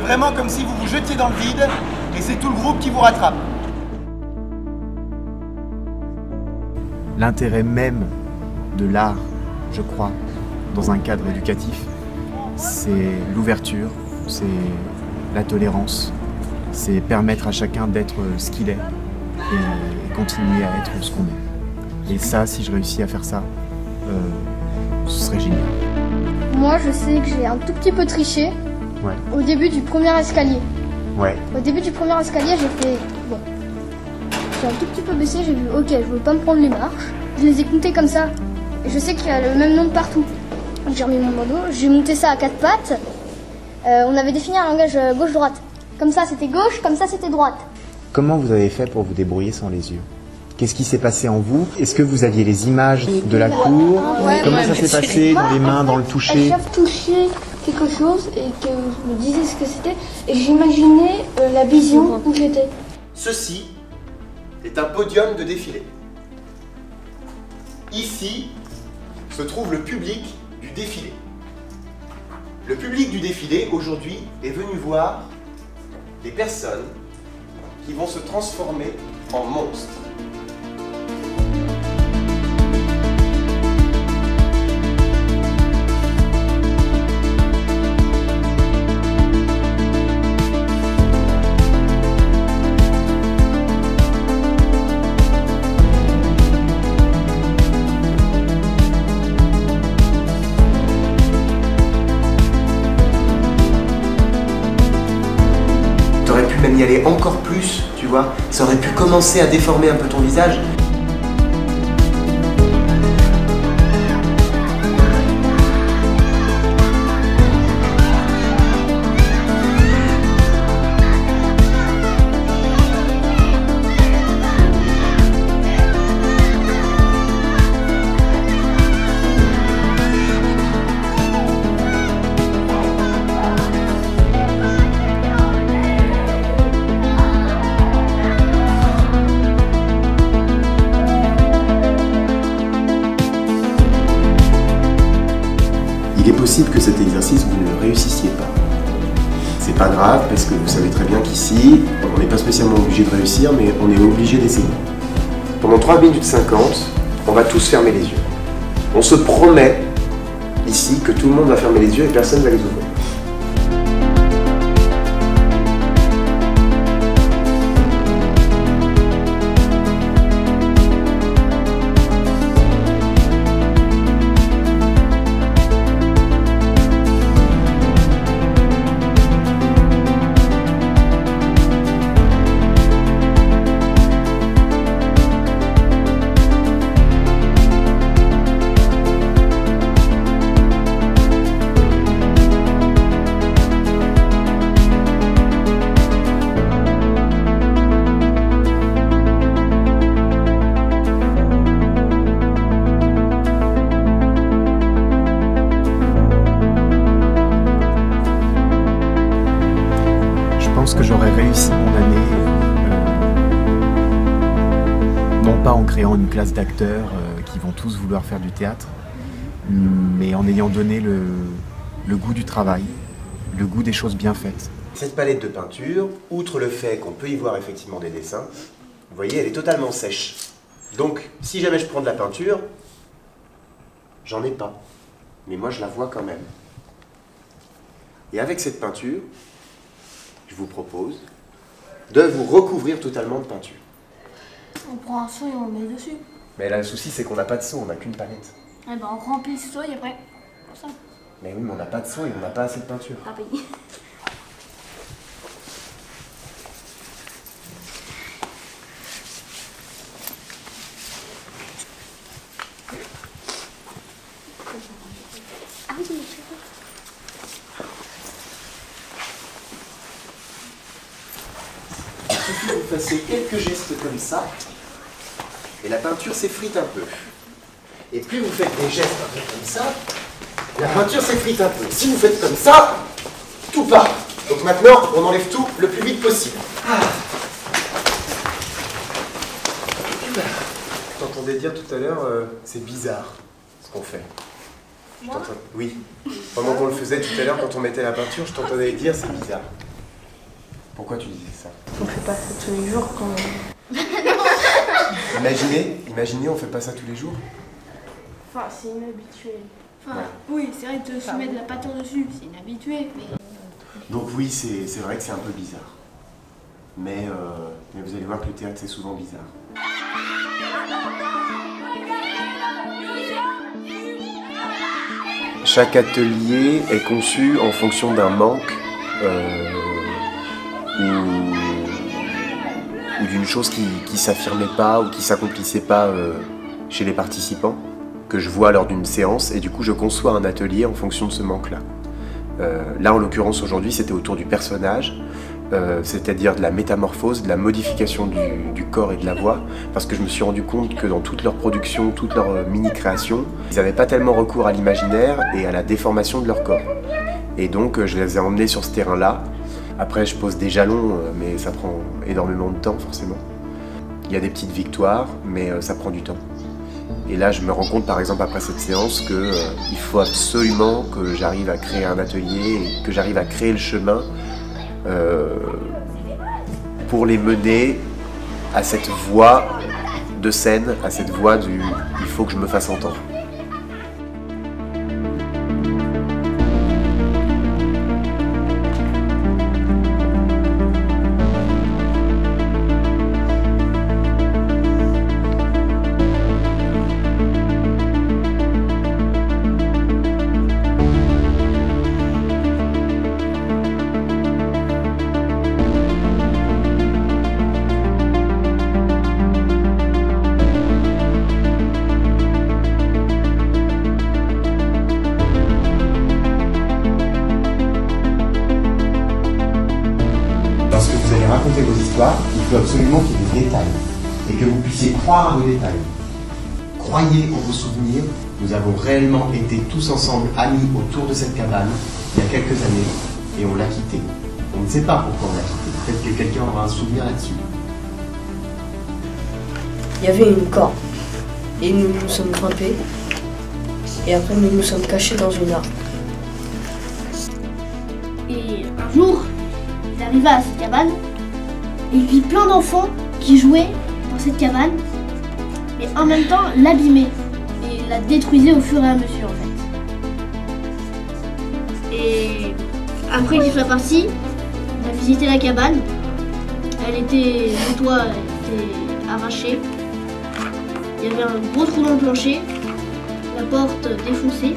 vraiment comme si vous vous jetiez dans le vide et c'est tout le groupe qui vous rattrape. L'intérêt même de l'art, je crois, dans un cadre éducatif, c'est l'ouverture, c'est la tolérance, c'est permettre à chacun d'être ce qu'il est et continuer à être ce qu'on est. Et ça, si je réussis à faire ça, ce serait génial. Moi, je sais que j'ai un tout petit peu triché au début du premier escalier. Au début du premier escalier, j'ai fait... Bon. J'ai un tout petit peu baissé, j'ai vu, ok, je veux pas me prendre les marches. Je les ai comptées comme ça. Et je sais qu'il y a le même nombre partout. J'ai remis mon bandeau, j'ai monté ça à 4 pattes. On avait défini un langage gauche-droite. Comme ça, c'était gauche, comme ça, c'était droite. Comment vous avez fait pour vous débrouiller sans les yeux? Qu'est-ce qui s'est passé en vous? Est-ce que vous aviez les images de la cour? Comment ça s'est passé dans les mains, dans le toucher? Elles savent toucher quelque chose et que je me disais ce que c'était. Et j'imaginais la vision où j'étais. Ceci est un podium de défilé. Ici se trouve le public du défilé. Le public du défilé, aujourd'hui, est venu voir des personnes qui vont se transformer en monstres. T'aurais pu même y aller encore plus, tu vois. Ça aurait pu commencer à déformer un peu ton visage. Il est possible que cet exercice, vous ne le réussissiez pas. C'est pas grave, parce que vous savez très bien qu'ici, on n'est pas spécialement obligé de réussir, mais on est obligé d'essayer. Pendant 3 minutes 50, on va tous fermer les yeux. On se promet, ici, que tout le monde va fermer les yeux et personne ne va les ouvrir. Je pense que j'aurais réussi mon année, non pas en créant une classe d'acteurs qui vont tous vouloir faire du théâtre, mais en ayant donné le goût du travail, le goût des choses bien faites. Cette palette de peinture, outre le fait qu'on peut y voir effectivement des dessins, vous voyez, elle est totalement sèche. Donc, si jamais je prends de la peinture, j'en ai pas. Mais moi, je la vois quand même. Et avec cette peinture, je vous propose de vous recouvrir totalement de peinture. On prend un seau et on le met dessus. Mais là, le souci, c'est qu'on n'a pas de seau, on n'a qu'une palette. Eh ben, on remplit le seau et après, ça. Mais oui, mais on n'a pas de seau et on n'a pas assez de peinture. Ah oui. Ah oui, Il suffit que vous fassiez quelques gestes comme ça, et la peinture s'effrite un peu. Et plus vous faites des gestes un peu comme ça, la peinture s'effrite un peu. Si vous faites comme ça, tout part. Donc maintenant, on enlève tout le plus vite possible. Je t'entendais dire tout à l'heure, c'est bizarre ce qu'on fait. Oui. Pendant qu'on le faisait tout à l'heure, quand on mettait la peinture, je t'entendais dire c'est bizarre. Pourquoi tu disais ça? On fait pas ça tous les jours quand même. Imaginez, on fait pas ça tous les jours. Enfin, c'est inhabituel. Enfin, oui, c'est vrai que de se mettre de la pâture dessus, c'est inhabitué. Mais... Donc oui, c'est vrai que c'est un peu bizarre. Mais vous allez voir que le théâtre, c'est souvent bizarre. Chaque atelier est conçu en fonction d'un manque ou d'une chose qui s'affirmait pas ou qui s'accomplissait pas chez les participants, que je vois lors d'une séance, et du coup je conçois un atelier en fonction de ce manque-là. Là en l'occurrence aujourd'hui c'était autour du personnage, c'est-à-dire de la métamorphose, de la modification du corps et de la voix, parce que je me suis rendu compte que dans toute leur production, toute leur mini-création, ils n'avaient pas tellement recours à l'imaginaire et à la déformation de leur corps. Et donc je les ai emmenés sur ce terrain-là. Après je pose des jalons, mais ça prend énormément de temps forcément. Il y a des petites victoires, mais ça prend du temps. Et là je me rends compte par exemple après cette séance qu'il faut absolument que j'arrive à créer un atelier et que j'arrive à créer le chemin pour les mener à cette voie de scène, à cette voie du « il faut que je me fasse entendre ». Lorsque vous allez raconter vos histoires, il faut absolument qu'il y ait des détails et que vous puissiez croire à vos détails. Croyez en vos souvenirs. Nous avons réellement été tous ensemble amis autour de cette cabane il y a quelques années et on l'a quittée. On ne sait pas pourquoi on l'a quittée. Peut-être que quelqu'un aura un souvenir là-dessus. Il y avait une corde et nous nous sommes grimpés et après nous nous sommes cachés dans une arbre. Et un jour, il arriva à cette cabane et il vit plein d'enfants qui jouaient dans cette cabane et en même temps l'abîmaient et la détruisaient au fur et à mesure en fait. Et après qu'il soit parti, on a visité la cabane. Le toit était arraché. Il y avait un gros trou dans le plancher, la porte défoncée.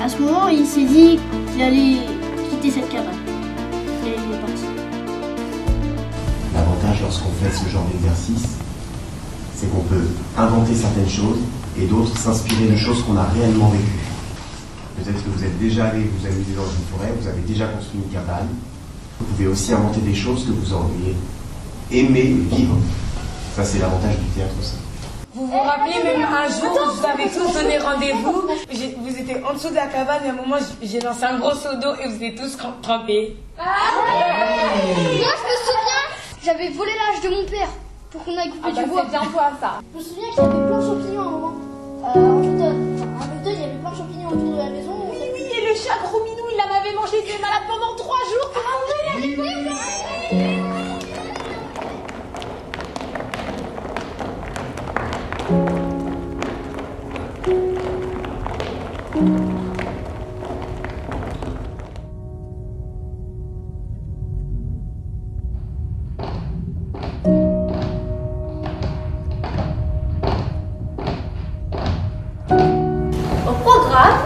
À ce moment, il s'est dit qu'il allait quitter cette cabane. Et il est parti. L'avantage lorsqu'on fait ce genre d'exercice, c'est qu'on peut inventer certaines choses et d'autres s'inspirer de choses qu'on a réellement vécues. Peut-être que vous êtes déjà allé vous amuser dans une forêt, vous avez déjà construit une cabane. Vous pouvez aussi inventer des choses que vous auriez aimé vivre. Ça, c'est l'avantage du théâtre aussi. Vous vous rappelez même un jour, vous avez tous donné rendez-vous, vous étiez en dessous de la cabane et à un moment j'ai lancé un gros seau d'eau et vous étiez tous trempés. Moi, je me souviens, j'avais volé l'âge de mon père pour qu'on aille couper du bois. C'est bien toi ça. Je me souviens qu'il y avait plein de champignons à un moment. En automne, il y avait plein de champignons autour de la maison. Oui, et le chat gros minou, il en avait mangé, il était malade pendant 3 jours. Au programme,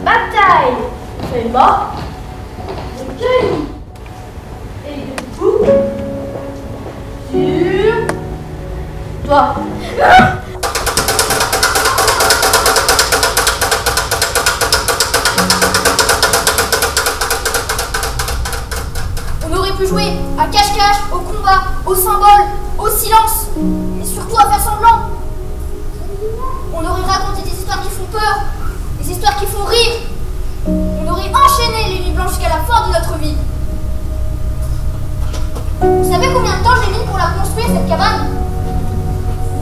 bataille, fait mort, recueil et debout sur toi. On aurait pu jouer à cache-cache, au combat, au symbole, au silence et surtout à faire semblant. On aurait raconté des histoires qui font peur, des histoires qui font rire. On aurait enchaîné les nuits blanches jusqu'à la fin de notre vie. Vous savez combien de temps j'ai mis pour la construire, cette cabane?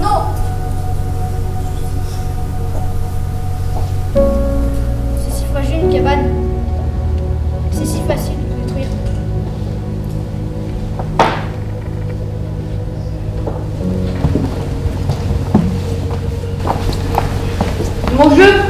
Non. C'est si fragile une cabane. C'est si facile de détruire. bleu.